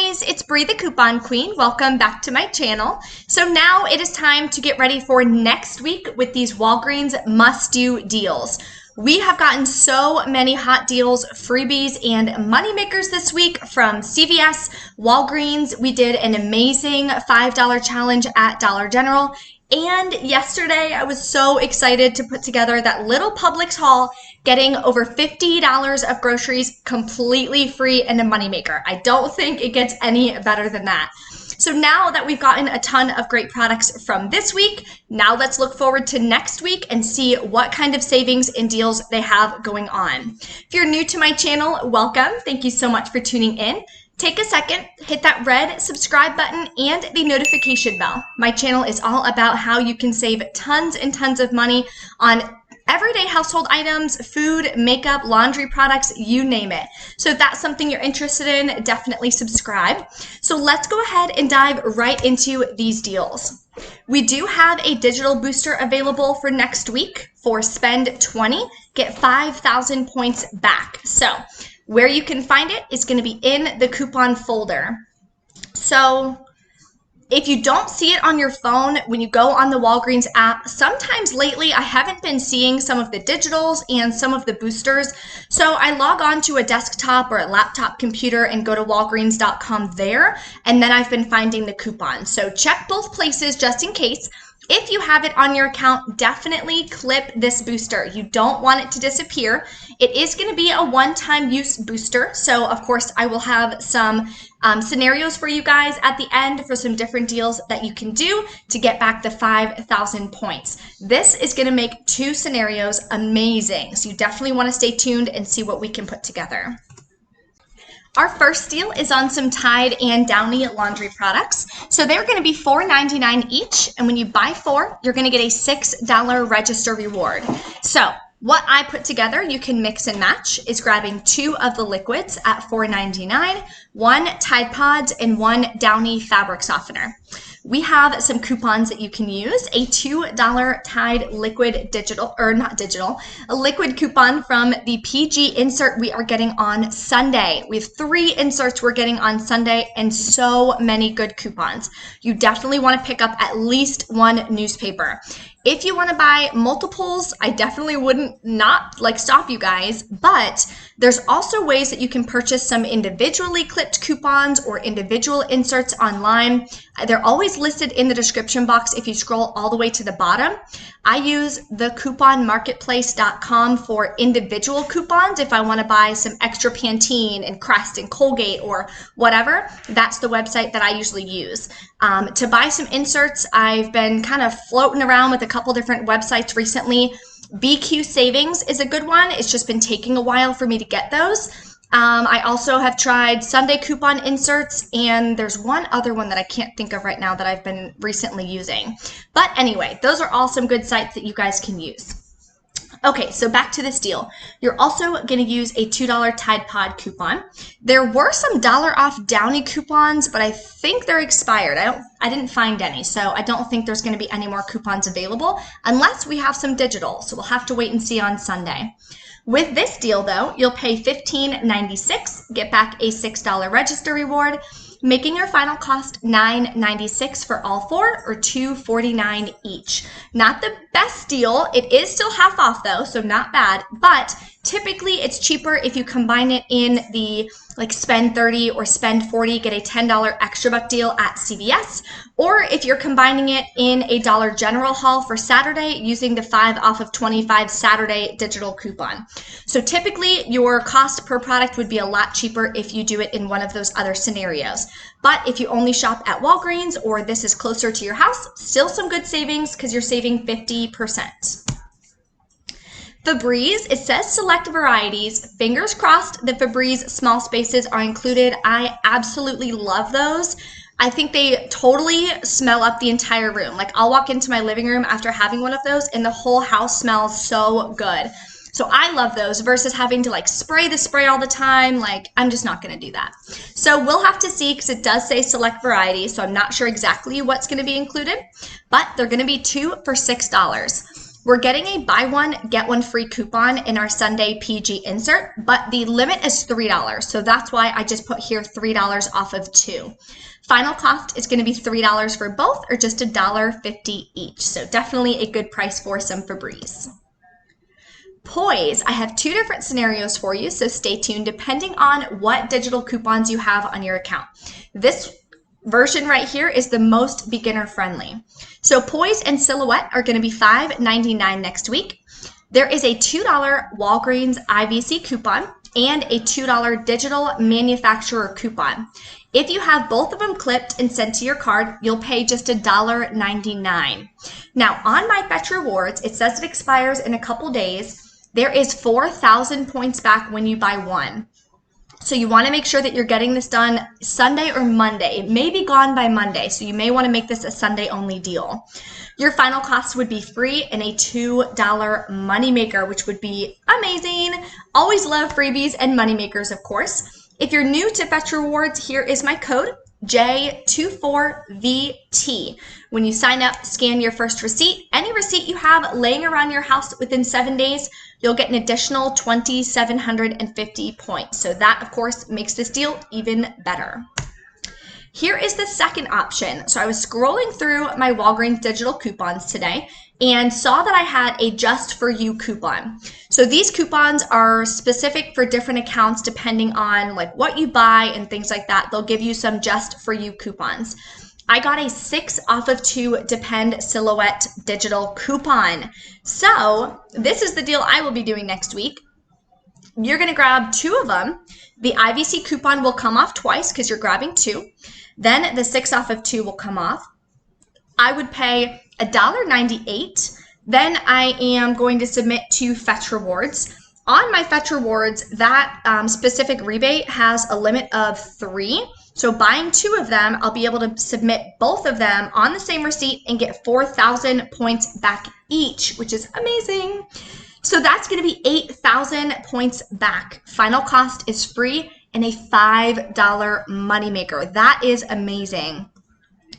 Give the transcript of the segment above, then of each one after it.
guys, it's Bree the Coupon Queen. Welcome back to my channel. So now it is time to get ready for next week with these Walgreens must-do deals. We have gotten so many hot deals, freebies, and moneymakers this week from CVS, Walgreens. We did an amazing $5 challenge at Dollar General. And yesterday, I was so excited to put together that little Publix haul, getting over $50 of groceries completely free and a moneymaker. I don't think it gets any better than that. So now that we've gotten a ton of great products from this week, now let's look forward to next week and see what kind of savings and deals they have going on. If you're new to my channel, welcome. Thank you so much for tuning in. Take a second, hit that red subscribe button and the notification bell. My channel is all about how you can save tons and tons of money on everyday household items, food, makeup, laundry products, you name it. So if that's something you're interested in, definitely subscribe. So let's go ahead and dive right into these deals. We do have a digital booster available for next week for spend 20, get 5,000 points back. So where you can find it is going to be in the coupon folder. So if you don't see it on your phone when you go on the Walgreens app, sometimes lately I haven't been seeing some of the digitals and some of the boosters. So I log on to a desktop or a laptop computer and go to walgreens.com there, and then I've been finding the coupon. So check both places just in case. If you have it on your account, definitely clip this booster. You don't want it to disappear. It is going to be a one-time use booster. So of course I will have some scenarios for you guys at the end for some different deals that you can do to get back the 5,000 points. This is going to make 2 scenarios amazing. So you definitely want to stay tuned and see what we can put together. Our first deal is on some Tide and Downy laundry products. So they're going to be $4.99 each. And when you buy 4, you're going to get a $6 register reward. So what I put together, you can mix and match, is grabbing 2 of the liquids at $4.99, 1 Tide Pods, and 1 Downy fabric softener. We have some coupons that you can use. A $2 Tide liquid a liquid coupon from the PG insert we are getting on Sunday. We have 3 inserts we're getting on Sunday and so many good coupons. You definitely want to pick up at least 1 newspaper. If you want to buy multiples, I definitely wouldn't stop you guys, but there's also ways that you can purchase some individually clipped coupons or individual inserts online. They're always listed in the description box if you scroll all the way to the bottom. I use the couponmarketplace.com for individual coupons if I want to buy some extra Pantene and Crest and Colgate or whatever. That's the website that I usually use. To buy some inserts, I've been kind of floating around with a couple different websites recently. BQ Savings is a good one. It's just been taking a while for me to get those. I also have tried Sunday coupon inserts, and there's one other one that I can't think of right now that I've been recently using. But anyway, those are all some good sites that you guys can use. Okay, so back to this deal. You're also going to use a $2 Tide Pod coupon. There were some $1 off Downy coupons, but I think they're expired. I didn't find any, so I don't think there's going to be any more coupons available unless we have some digital. So we'll have to wait and see on Sunday. With this deal, though, you'll pay $15.96, get back a $6 register reward, making your final cost $9.96 for all 4 or $2.49 each. Not the best deal. It is still half off though, so not bad, but typically it's cheaper if you combine it in the spend 30 or spend 40, get a $10 extra buck deal at CVS, or if you're combining it in a Dollar General haul for Saturday using the 5 off of 25 Saturday digital coupon. So typically your cost per product would be a lot cheaper if you do it in one of those other scenarios. But if you only shop at Walgreens or this is closer to your house, still some good savings because you're saving 50%. Febreze, it says select varieties. Fingers crossed the Febreze small spaces are included. I absolutely love those. I think they totally smell up the entire room. I'll walk into my living room after having one of those and the whole house smells so good. So I love those versus having to spray the spray all the time. I'm just not going to do that. So we'll have to see because it does say select varieties. So I'm not sure exactly what's going to be included, but they're going to be 2 for $6. We're getting a buy one, get one free coupon in our Sunday PG insert, but the limit is $3. So that's why I just put here $3 off of 2. Final cost is going to be $3 for both, or just $1.50 each. So definitely a good price for some Febreze. Poise, I have 2 different scenarios for you, so stay tuned depending on what digital coupons you have on your account. This version right here is the most beginner friendly. So Poise and Silhouette are going to be $5.99 next week. There is a $2 Walgreens IVC coupon and a $2 digital manufacturer coupon. If you have both of them clipped and sent to your card, you'll pay just $1.99. Now on my Fetch Rewards, it says it expires in a couple days. There is 4,000 points back when you buy one. So you want to make sure that you're getting this done Sunday or Monday. It may be gone by Monday, so you may want to make this a Sunday only deal. Your final cost would be free and a $2 moneymaker, which would be amazing. Always love freebies and moneymakers, of course. If you're new to Fetch Rewards, here is my code, J24VT. When you sign up, scan your first receipt. Any receipt you have laying around your house within 7 days, you'll get an additional 2,750 points. So that, of course, makes this deal even better. Here is the second option. So I was scrolling through my Walgreens digital coupons today and saw that I had a Just For You coupon. So these coupons are specific for different accounts depending on like what you buy and things like that. They'll give you some Just For You coupons. I got a 6 off of 2 Depend Silhouette digital coupon. So this is the deal I will be doing next week. You're going to grab 2 of them. The IVC coupon will come off twice because you're grabbing 2. Then the 6 off of 2 will come off. I would pay $1.98. Then I am going to submit to Fetch Rewards. On my Fetch Rewards, that specific rebate has a limit of 3. So buying 2 of them, I'll be able to submit both of them on the same receipt and get 4,000 points back each, which is amazing. So that's going to be 8,000 points back. Final cost is free and a $5 moneymaker. That is amazing.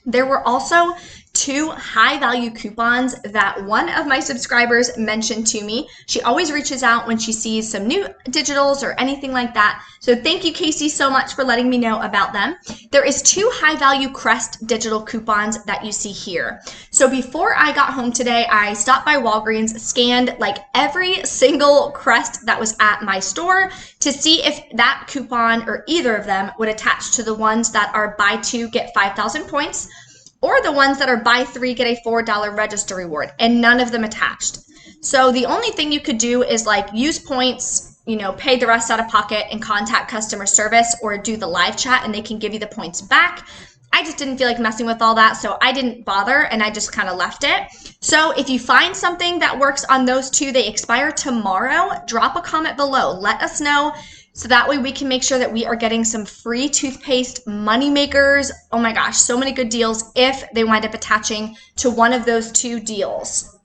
There were also 2 high value coupons that one of my subscribers mentioned to me. She always reaches out when she sees some new digitals or anything like that. So thank you, Casey, so much for letting me know about them. There is 2 high value Crest digital coupons that you see here. So before I got home today, I stopped by Walgreens, scanned like every single Crest that was at my store to see if that coupon or either of them would attach to the ones that are buy 2, get 5,000 points, or the ones that are buy 3, get a $4 register reward, and none of them attached. So the only thing you could do is like use points, you know, pay the rest out of pocket and contact customer service or do the live chat and they can give you the points back. I just didn't feel like messing with all that, so I didn't bother and I just kind of left it. So if you find something that works on those 2, they expire tomorrow, drop a comment below. Let us know. So that way we can make sure that we are getting some free toothpaste money makers. Oh my gosh, so many good deals if they wind up attaching to one of those 2 deals.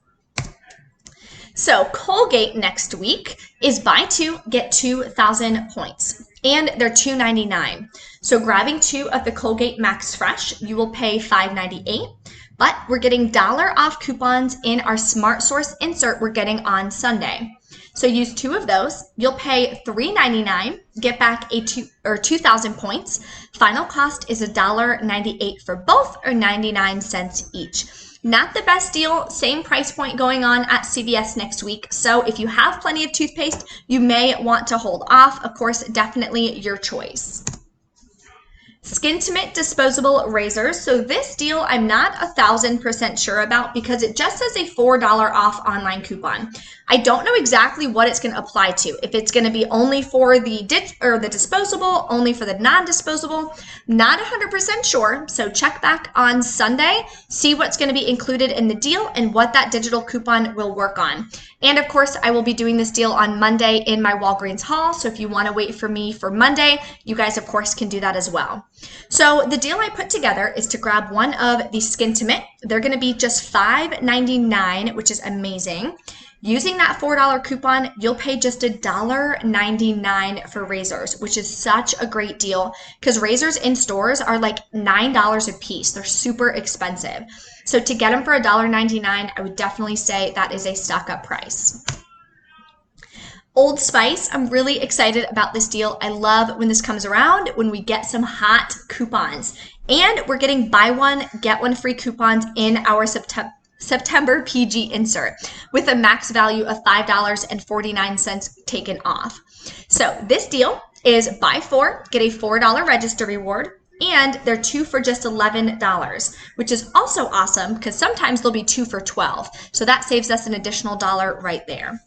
So Colgate next week is buy 2, get 2,000 points. And they're $2.99. So grabbing 2 of the Colgate Max Fresh, you will pay $5.98. But we're getting $1 off coupons in our Smart Source insert we're getting on Sunday. So use 2 of those. You'll pay $3.99, get back a 2,000 points. Final cost is $1.98 for both, or 99 cents each. Not the best deal, same price point going on at CVS next week. So if you have plenty of toothpaste, you may want to hold off. Of course, definitely your choice. Skintimate disposable razors. So this deal I'm not 1,000% sure about because it just says a $4 off online coupon. I don't know exactly what it's going to apply to. If it's going to be only for the disposable, only for the non-disposable, not 100% sure. So check back on Sunday, see what's going to be included in the deal and what that digital coupon will work on. And of course, I will be doing this deal on Monday in my Walgreens haul. So if you want to wait for me for Monday, you guys of course can do that as well. So the deal I put together is to grab one of the Skintimate. They're going to be just $5.99, which is amazing. Using that $4 coupon, you'll pay just $1.99 for razors, which is such a great deal because razors in stores are like $9 a piece. They're super expensive. So to get them for $1.99, I would definitely say that is a stock up price. Old Spice, I'm really excited about this deal. I love when this comes around, when we get some hot coupons. And we're getting buy one, get one free coupons in our September PG insert with a max value of $5.49 taken off. So this deal is buy 4, get a $4 register reward, and they're 2 for just $11, which is also awesome because sometimes they'll be 2 for $12. So that saves us an additional $1 right there.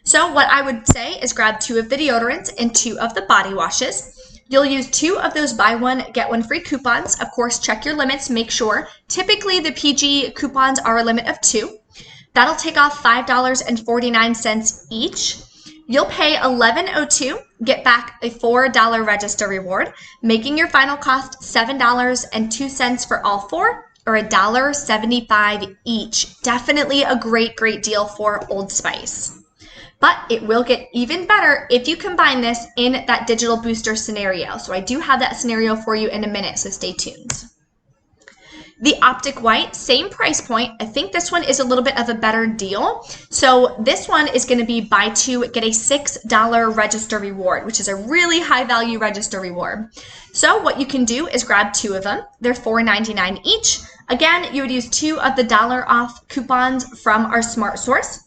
So what I would say is grab 2 of the deodorants and 2 of the body washes. You'll use 2 of those buy one, get one free coupons. Of course, check your limits, make sure. Typically, the PG coupons are a limit of 2. That'll take off $5.49 each. You'll pay $11.02, get back a $4 register reward, making your final cost $7.02 for all 4, or $1.75 each. Definitely a great, great deal for Old Spice. But it will get even better if you combine this in that digital booster scenario. So I do have that scenario for you in a minute, so stay tuned. The Optic White, same price point. I think this one is a little bit of a better deal. So this one is going to be buy 2, get a $6 register reward, which is a really high value register reward. So what you can do is grab 2 of them. They're $4.99 each. Again, you would use 2 of the $1 off coupons from our Smart Source.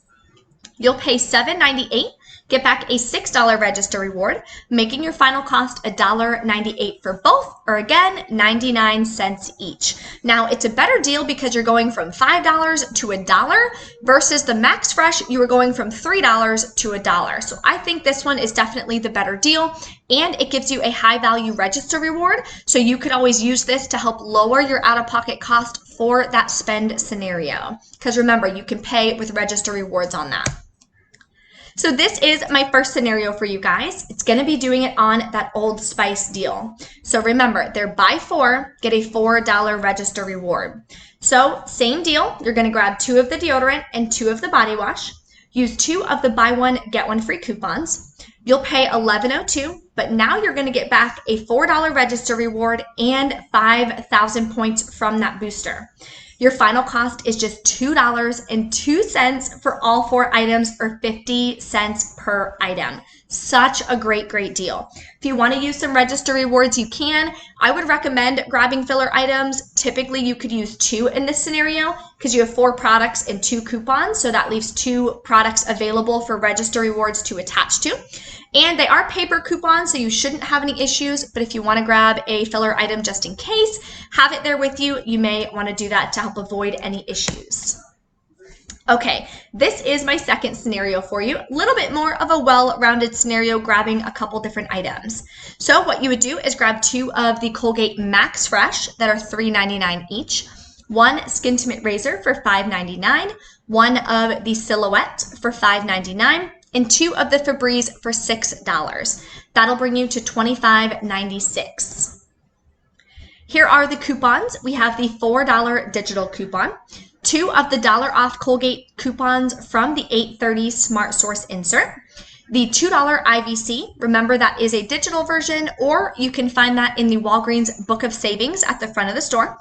You'll pay $7.98, get back a $6 register reward, making your final cost $1.98 for both, or again, 99 cents each. Now, it's a better deal because you're going from $5 to $1 versus the Max Fresh, you were going from $3 to $1. So I think this one is definitely the better deal, and it gives you a high value register reward. So you could always use this to help lower your out-of-pocket cost for that spend scenario. Because remember, you can pay with register rewards on that. So this is my first scenario for you guys. It's going to be doing it on that Old Spice deal. So remember, they're buy 4, get a $4 register reward. So same deal. You're going to grab 2 of the deodorant and 2 of the body wash. Use 2 of the buy one, get one free coupons. You'll pay $11.02, but now you're going to get back a $4 register reward and 5,000 points from that booster. Your final cost is just $2.02 for all 4 items, or 50 cents per item. Such a great, great deal. If you want to use some register rewards, you can. I would recommend grabbing filler items. Typically, you could use 2 in this scenario because you have 4 products and 2 coupons. So that leaves 2 products available for register rewards to attach to. And they are paper coupons, so you shouldn't have any issues. But if you want to grab a filler item just in case, have it there with you. You may want to do that to help avoid any issues. Okay, this is my second scenario for you. A little bit more of a well-rounded scenario, grabbing a couple different items. So what you would do is grab 2 of the Colgate Max Fresh that are $3.99 each, 1 Skintimate razor for $5.99, 1 of the Silhouette for $5.99, and 2 of the Febreze for $6. That'll bring you to $25.96. Here are the coupons. We have the $4 digital coupon, 2 of the $1 off Colgate coupons from the 830 Smart Source insert, the $2 IVC, remember that is a digital version, or you can find that in the Walgreens Book of Savings at the front of the store,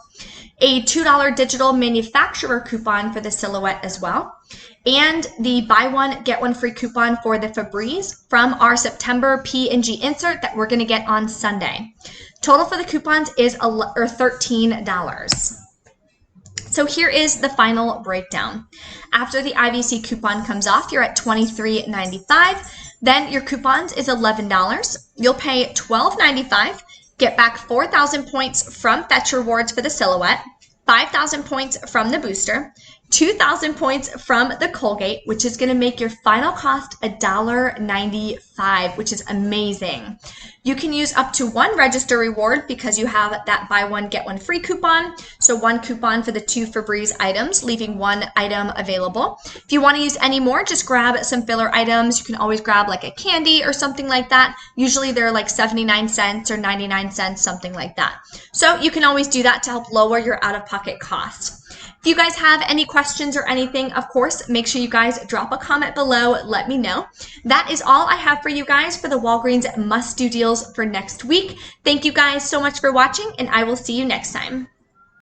a $2 digital manufacturer coupon for the Silhouette as well, and the buy one, get one free coupon for the Febreze from our September P&G insert that we're going to get on Sunday. Total for the coupons is $13. So here is the final breakdown. After the IVC coupon comes off, you're at $23.95. Then your coupons is $11. You'll pay $12.95, get back 4,000 points from Fetch Rewards for the Silhouette, 5,000 points from the booster, 2,000 points from the Colgate, which is going to make your final cost $1.95, which is amazing. You can use up to 1 register reward because you have that buy one, get one free coupon. So 1 coupon for the 2 Febreze items, leaving 1 item available. If you want to use any more, just grab some filler items. You can always grab like a candy or something like that. Usually they're like 79 cents or 99 cents, something like that. So you can always do that to help lower your out-of-pocket costs. If you guys have any questions or anything, of course, make sure you guys drop a comment below. Let me know. That is all I have for you guys for the Walgreens must-do deals for next week. Thank you guys so much for watching, and I will see you next time.